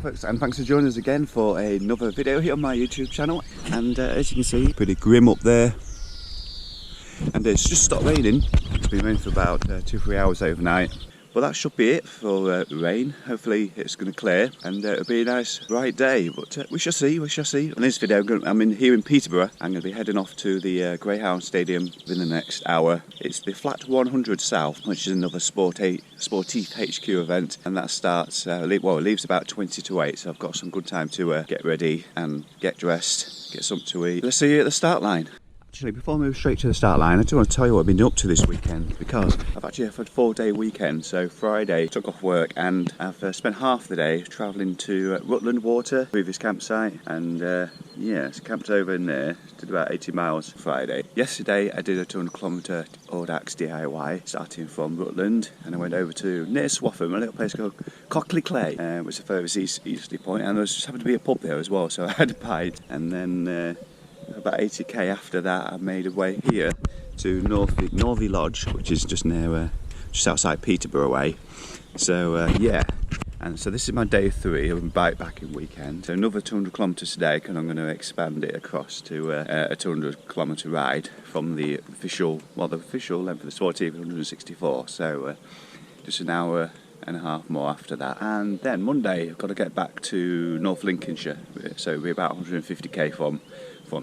folks, and thanks for joining us again for another video here on my YouTube channel. And as you can see, pretty grim up there, and it's just stopped raining. It's been raining for about 2-3 hours overnight, but that should be it for rain. Hopefully it's going to clear and it'll be a nice bright day, but we shall see. In this video I'm here in Peterborough. I'm going to be heading off to the Greyhound Stadium within the next hour. It's the Flat 100 South, which is another Sportive HQ event, and that starts it leaves about 20 to 8, so I've got some good time to get ready and get dressed, get something to eat. Let's see you at the start line. Actually, before I move straight to the start line, I do want to tell you what I've been up to this weekend, because I've actually had a 4-day weekend. So Friday, took off work and I've spent half the day travelling to Rutland Water, previous campsite, and yeah, camped over in there, did about 80 miles Friday. Yesterday I did a 200km Audax DIY, starting from Rutland, and I went over to near Swaffham, a little place called Cockley Clay, which is the furthest easterly point, and there just happened to be a pub there as well, so I had a pint, and then about 80k after that I made a way here to Northey Lodge, which is just near just outside Peterborough way. So yeah, and so this is my day 3 of my bikepacking weekend. So another 200km today, and I'm going to expand it across to a 200km ride from the official length of the Sportive 164. So just an hour and a half more after that, and then Monday I've got to get back to North Lincolnshire, so it'll be about 150k from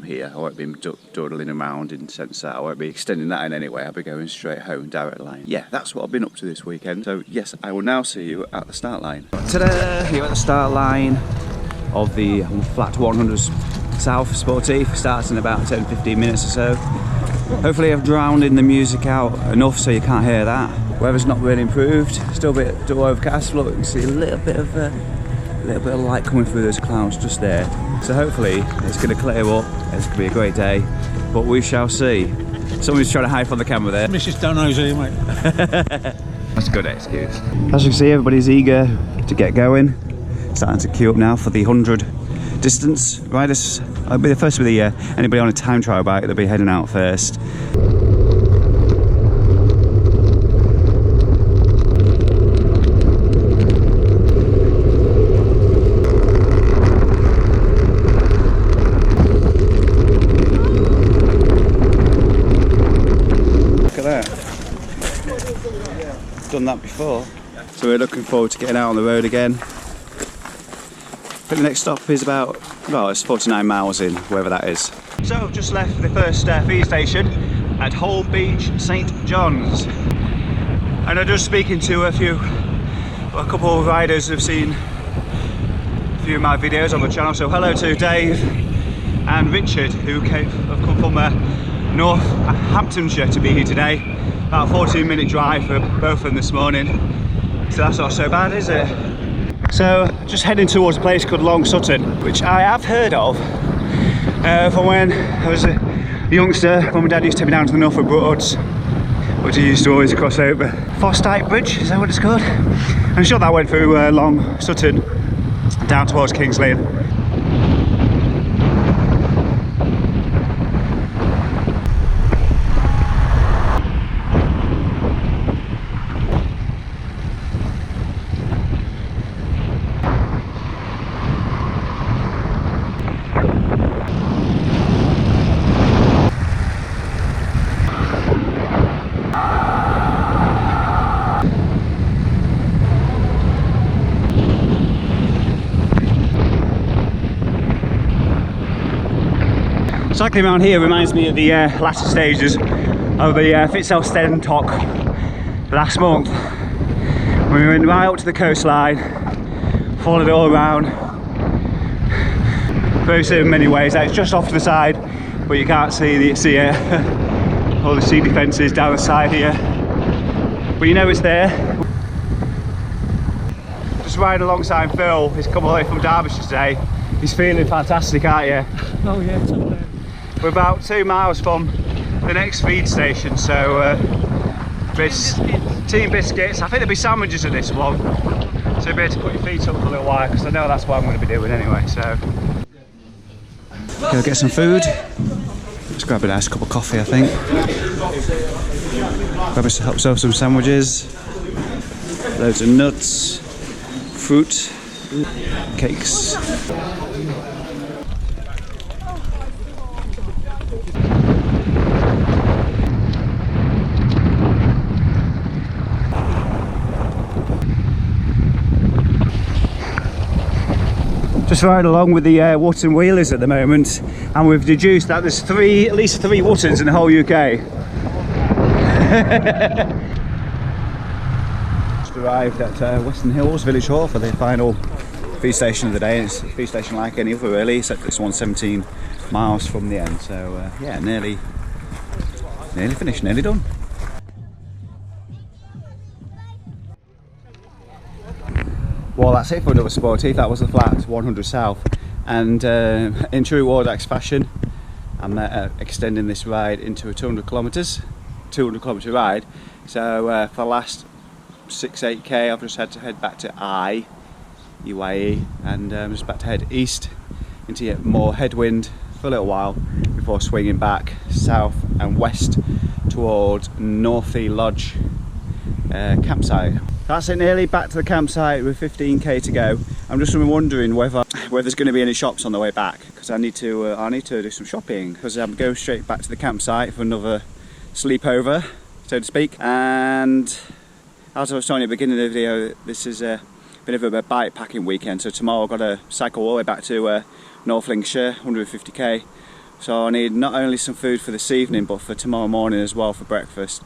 here. I won't be dawdling around in the sense that I won't be extending that in any way. I'll be going straight home, direct line. Yeah, that's what I've been up to this weekend. So yes, I will now see you at the start line. Ta-da! Here at the start line of the Flat 100 South Sportive. Starts in about 10-15 minutes or so. Hopefully I've drowned in the music out enough so you can't hear that. Weather's not really improved, still a bit dull overcast. Look, you can see a little bit of light coming through those clouds just there. So hopefully it's going to clear up, it's going to be a great day, but we shall see. Somebody's trying to hide from the camera there. Mrs. Dono's here, mate. That's a good excuse. As you can see, everybody's eager to get going. Starting to queue up now for the 100 distance riders. I'll be the first with anybody on a time trial bike, they'll be heading out first. Done that before, so we're looking forward to getting out on the road again. I think the next stop is about, well, it's 49 miles in, wherever that is. So just left the first feed station at Holme Beach, St John's, and I'm just speaking to a couple of riders who've seen a few of my videos on the channel. So hello to Dave and Richard, who have come from Northamptonshire to be here today. About a 14-minute drive for both of them this morning, so that's not so bad, is it? So just heading towards a place called Long Sutton, which I have heard of from when I was a youngster, when my dad used to take me down to the Norfolk Broads, which he used to always cross over. Fosdyke Bridge, is that what it's called? I'm sure that went through Long Sutton down towards Kings Lynn. Cycling around here reminds me of the latter stages of the Fitzelsted Talk last month, when we went right up to the coastline, followed it all around. Very similar in many ways. It's just off to the side, but you can't see all the sea defences down the side here, but you know it's there. Just riding alongside Phil. He's come all the way from Derbyshire today. He's feeling fantastic, aren't you? Oh yeah, totally. We're about 2 miles from the next feed station, so Team Biscuits. I think there'll be sandwiches at this one, so you'll be able to put your feet up for a little while, because I know that's what I'm going to be doing anyway. So go get some food. Let's grab a nice cup of coffee, I think. Grab ourselves some sandwiches, loads of nuts, fruit, Cakes. Just riding along with the Wotton wheelers at the moment, and we've deduced that there's at least three Wottons in the whole UK. Just arrived at Western Hills Village Hall for the final feed station of the day. It's a feed station like any other really, except this one's 17 miles from the end. So yeah, nearly finished, nearly done. Well, that's it for another Sportive. That was the flat 100 South, and in true Wardax fashion, I'm extending this ride into a 200 kilometre ride. So for the last 6-8k, I've just had to head back to UAE, and I'm just about to head east into yet more headwind for a little while before swinging back south and west towards Northey Lodge campsite. That's it, nearly back to the campsite with 15k to go. I'm just wondering whether there's going to be any shops on the way back, because I need to do some shopping, because I'm going straight back to the campsite for another sleepover, so to speak. And as I was telling you at the beginning of the video, this is a bit of a bike packing weekend. So tomorrow I've got to cycle all the way back to North Lincolnshire, 150k. So I need not only some food for this evening, but for tomorrow morning as well for breakfast.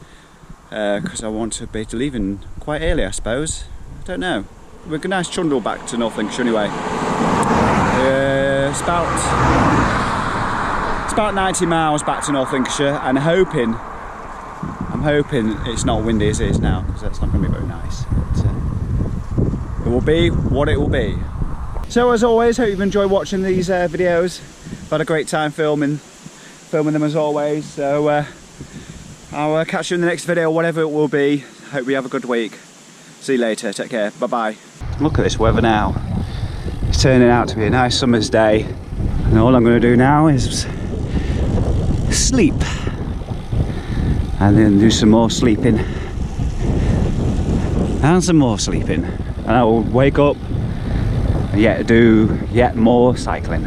Because I want to be leaving quite early, I suppose. I don't know. We're a nice trundle back to North Lincolnshire anyway. It's about 90 miles back to North Lincolnshire, and I'm hoping it's not windy as it is now, because that's not going to be very nice. But, it will be what it will be. So as always, hope you've enjoyed watching these videos. I've had a great time filming them as always. So I'll catch you in the next video, whatever it will be. Hope you have a good week. See you later, take care, bye bye. Look at this weather now. It's turning out to be a nice summer's day, and all I'm going to do now is sleep, and then do some more sleeping, and some more sleeping, and I will wake up and do yet more cycling.